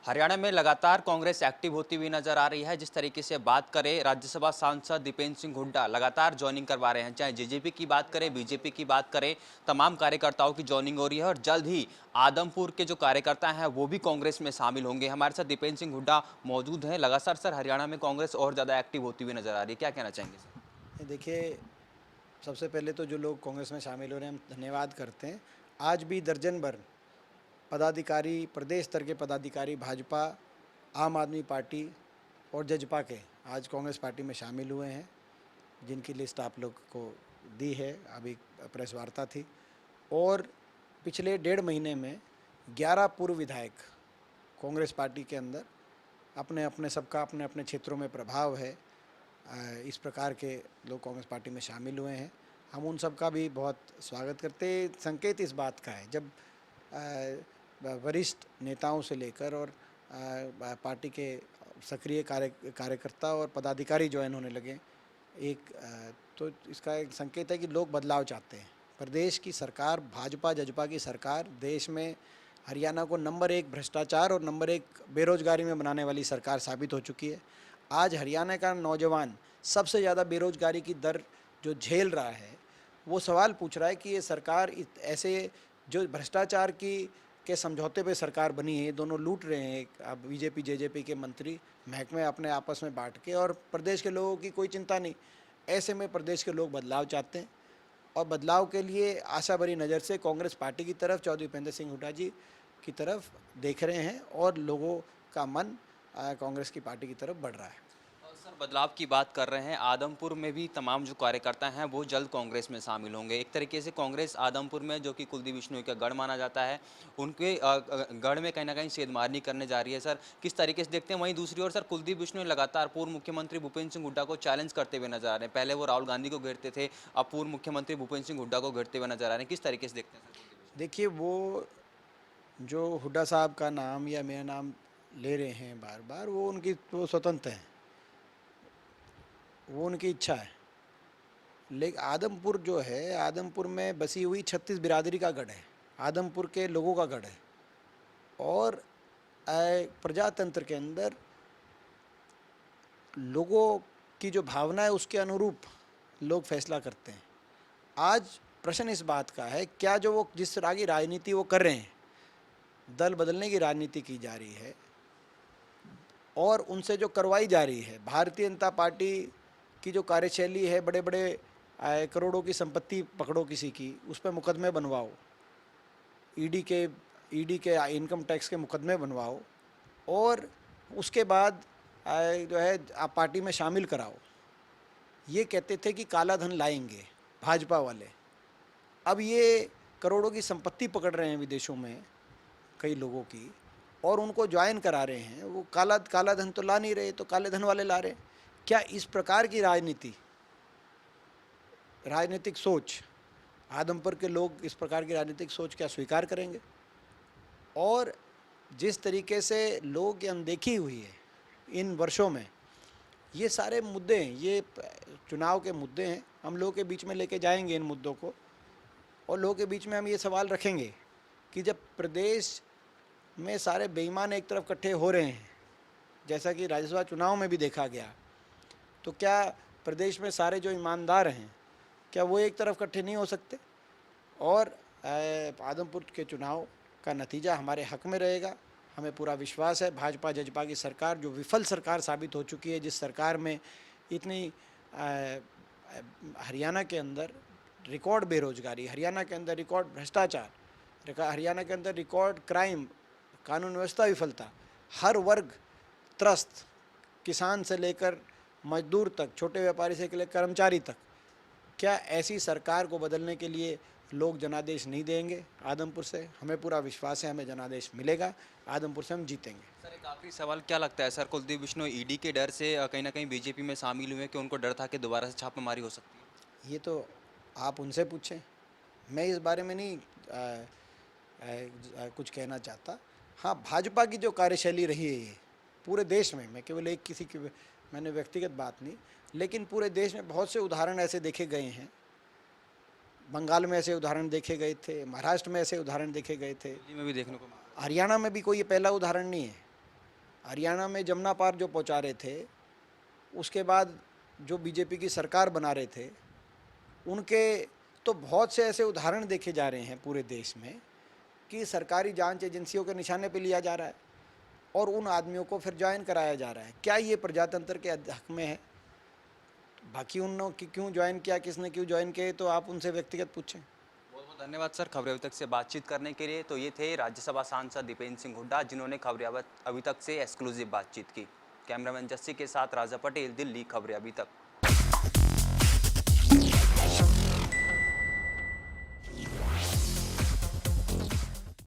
हरियाणा में लगातार कांग्रेस एक्टिव होती हुई नजर आ रही है। जिस तरीके से बात करें, राज्यसभा सांसद दीपेंद्र सिंह हुड्डा लगातार ज्वाइनिंग करवा रहे हैं। चाहे जेजेपी की बात करें, बीजेपी की बात करें, तमाम कार्यकर्ताओं की ज्वाइनिंग हो रही है और जल्द ही आदमपुर के जो कार्यकर्ता हैं वो भी कांग्रेस में शामिल होंगे। हमारे साथ दीपेंद्र सिंह हुड्डा मौजूद हैं। लगातार सर हरियाणा में कांग्रेस और ज्यादा एक्टिव होती हुई नजर आ रही है, क्या कहना चाहेंगे सर? देखिए, सबसे पहले तो जो लोग कांग्रेस में शामिल हो रहे हैं हम धन्यवाद करते हैं। आज भी दर्जन भर पदाधिकारी, प्रदेश स्तर के पदाधिकारी भाजपा, आम आदमी पार्टी और जजपा के आज कांग्रेस पार्टी में शामिल हुए हैं, जिनकी लिस्ट आप लोग को दी है। अभी प्रेस वार्ता थी और पिछले 1.5 महीने में 11 पूर्व विधायक कांग्रेस पार्टी के अंदर अपने अपने सबका अपने अपने क्षेत्रों में प्रभाव है, इस प्रकार के लोग कांग्रेस पार्टी में शामिल हुए हैं। हम उन सब का भी बहुत स्वागत करते हैं। संकेत इस बात का है, जब वरिष्ठ नेताओं से लेकर और पार्टी के सक्रिय कार्यकर्ता और पदाधिकारी ज्वाइन होने लगे, तो इसका एक संकेत है कि लोग बदलाव चाहते हैं। प्रदेश की सरकार, भाजपा जजपा की सरकार, देश में हरियाणा को नंबर 1 भ्रष्टाचार और नंबर 1 बेरोजगारी में बनाने वाली सरकार साबित हो चुकी है। आज हरियाणा का नौजवान सबसे ज़्यादा बेरोजगारी की दर जो झेल रहा है, वो सवाल पूछ रहा है कि ये सरकार ऐसे जो भ्रष्टाचार के समझौते पे सरकार बनी है, दोनों लूट रहे हैं। अब बीजेपी जेजेपी के मंत्री महकमे अपने आपस में बांट के, और प्रदेश के लोगों की कोई चिंता नहीं। ऐसे में प्रदेश के लोग बदलाव चाहते हैं और बदलाव के लिए आशा भरी नज़र से कांग्रेस पार्टी की तरफ, चौधरी दीपेंद्र सिंह हुड्डा जी की तरफ देख रहे हैं और लोगों का मन कांग्रेस की पार्टी की तरफ बढ़ रहा है। सर बदलाव की बात कर रहे हैं, आदमपुर में भी तमाम जो कार्यकर्ता हैं वो जल्द कांग्रेस में शामिल होंगे। एक तरीके से कांग्रेस आदमपुर में, जो कि कुलदीप बिश्नोई का गढ़ माना जाता है, उनके गढ़ में कहीं ना कहीं सेंधमारनी करने जा रही है। सर किस तरीके से देखते हैं? वहीं दूसरी ओर सर कुलदीप बिश्नोई लगातार पूर्व मुख्यमंत्री भूपेंद्र सिंह हुड्डा को चैलेंज करते हुए नजर आ रहे हैं। पहले वो राहुल गांधी को घेरते थे, अब पूर्व मुख्यमंत्री भूपेंद्र सिंह हुड्डा को घेरते हुए नजर आ रहे हैं। किस तरीके से देखते हैं सर कुलदीप बिश्नोई? देखिए, वो जो हुड्डा साहब का नाम या मेरा नाम ले रहे हैं बार बार, वो स्वतंत्र हैं, वो उनकी इच्छा है। लेकिन आदमपुर जो है, आदमपुर में बसी हुई 36 बिरादरी का गढ़ है, आदमपुर के लोगों का गढ़ है। और प्रजातंत्र के अंदर लोगों की जो भावना है उसके अनुरूप लोग फैसला करते हैं। आज प्रश्न इस बात का है, क्या जो वो जिस तरह की राजनीति वो कर रहे हैं, दल बदलने की राजनीति की जा रही है और उनसे जो करवाई जा रही है, भारतीय जनता पार्टी की जो कार्यशैली है, बड़े बड़े करोड़ों की संपत्ति पकड़ो किसी की, उस पर मुकदमे बनवाओ, ईडी के इनकम टैक्स के मुकदमे बनवाओ और उसके बाद जो है आप पार्टी में शामिल कराओ। ये कहते थे कि काला धन लाएंगे भाजपा वाले, अब ये करोड़ों की संपत्ति पकड़ रहे हैं विदेशों में कई लोगों की और उनको ज्वाइन करा रहे हैं। वो काला धन तो ला नहीं रहे, तो काले धन वाले ला रहे हैं। क्या इस प्रकार की राजनीतिक सोच, आदमपुर के लोग इस प्रकार की राजनीतिक सोच क्या स्वीकार करेंगे? और जिस तरीके से लोगों की अनदेखी हुई है इन वर्षों में, ये सारे मुद्दे हैं, ये चुनाव के मुद्दे हैं। हम लोगों के बीच में लेके जाएंगे इन मुद्दों को और लोगों के बीच में हम ये सवाल रखेंगे कि जब प्रदेश में सारे बेईमान एक तरफ इकट्ठे हो रहे हैं, जैसा कि राज्यसभा चुनाव में भी देखा गया, तो क्या प्रदेश में सारे जो ईमानदार हैं, क्या वो एक तरफ इकट्ठे नहीं हो सकते? और आदमपुर के चुनाव का नतीजा हमारे हक में रहेगा। हमें पूरा विश्वास है भाजपा जजपा की सरकार, जो विफल सरकार साबित हो चुकी है, जिस सरकार में इतनी हरियाणा के अंदर रिकॉर्ड बेरोजगारी, हरियाणा के अंदर रिकॉर्ड भ्रष्टाचार, हरियाणा के अंदर रिकॉर्ड क्राइम, कानून व्यवस्था विफलता, हर वर्ग त्रस्त, किसान से लेकर मजदूर तक, छोटे व्यापारी से लेकर कर्मचारी तक। क्या ऐसी सरकार को बदलने के लिए लोग जनादेश नहीं देंगे? आदमपुर से हमें पूरा विश्वास है, हमें जनादेश मिलेगा, आदमपुर से हम जीतेंगे। सर एक आखिरी सवाल, क्या लगता है सर, कुलदीप बिश्नोई ईडी के डर से कहीं ना कहीं बीजेपी में शामिल हुए कि उनको डर था कि दोबारा से छापेमारी हो सकती है? ये तो आप उनसे पूछें, मैं इस बारे में नहीं कुछ कहना चाहता। हाँ, भाजपा की जो कार्यशैली रही है ये पूरे देश में, मैं केवल एक किसी की मैंने व्यक्तिगत बात नहीं, लेकिन पूरे देश में बहुत से उदाहरण ऐसे देखे गए हैं। बंगाल में ऐसे उदाहरण देखे गए थे, महाराष्ट्र में ऐसे उदाहरण देखे गए थे, दिल्ली में भी देखने को मिला। हरियाणा में भी कोई ये पहला उदाहरण नहीं है। हरियाणा में जमुना पार जो पहुंचा रहे थे, उसके बाद जो बीजेपी की सरकार बना रहे थे, उनके तो बहुत से ऐसे उदाहरण देखे जा रहे हैं पूरे देश में कि सरकारी जांच एजेंसियों के निशाने पे लिया जा रहा है और उन आदमियों को फिर ज्वाइन कराया जा रहा है। क्या ये प्रजातंत्र के हक में है? बाकी उन कि क्यों ज्वाइन किया, किसने क्यों ज्वाइन किया, तो आप उनसे व्यक्तिगत पूछें। बहुत बहुत धन्यवाद सर खबरें अभी तक से बातचीत करने के लिए। तो ये थे राज्यसभा सांसद दीपेंद्र सिंह हुड्डा, जिन्होंने खबरें अभी तक से एक्सक्लूसिव बातचीत की। कैमरामैन जस्सी के साथ राजा पटेल, दिल्ली। खबरें अभी तक।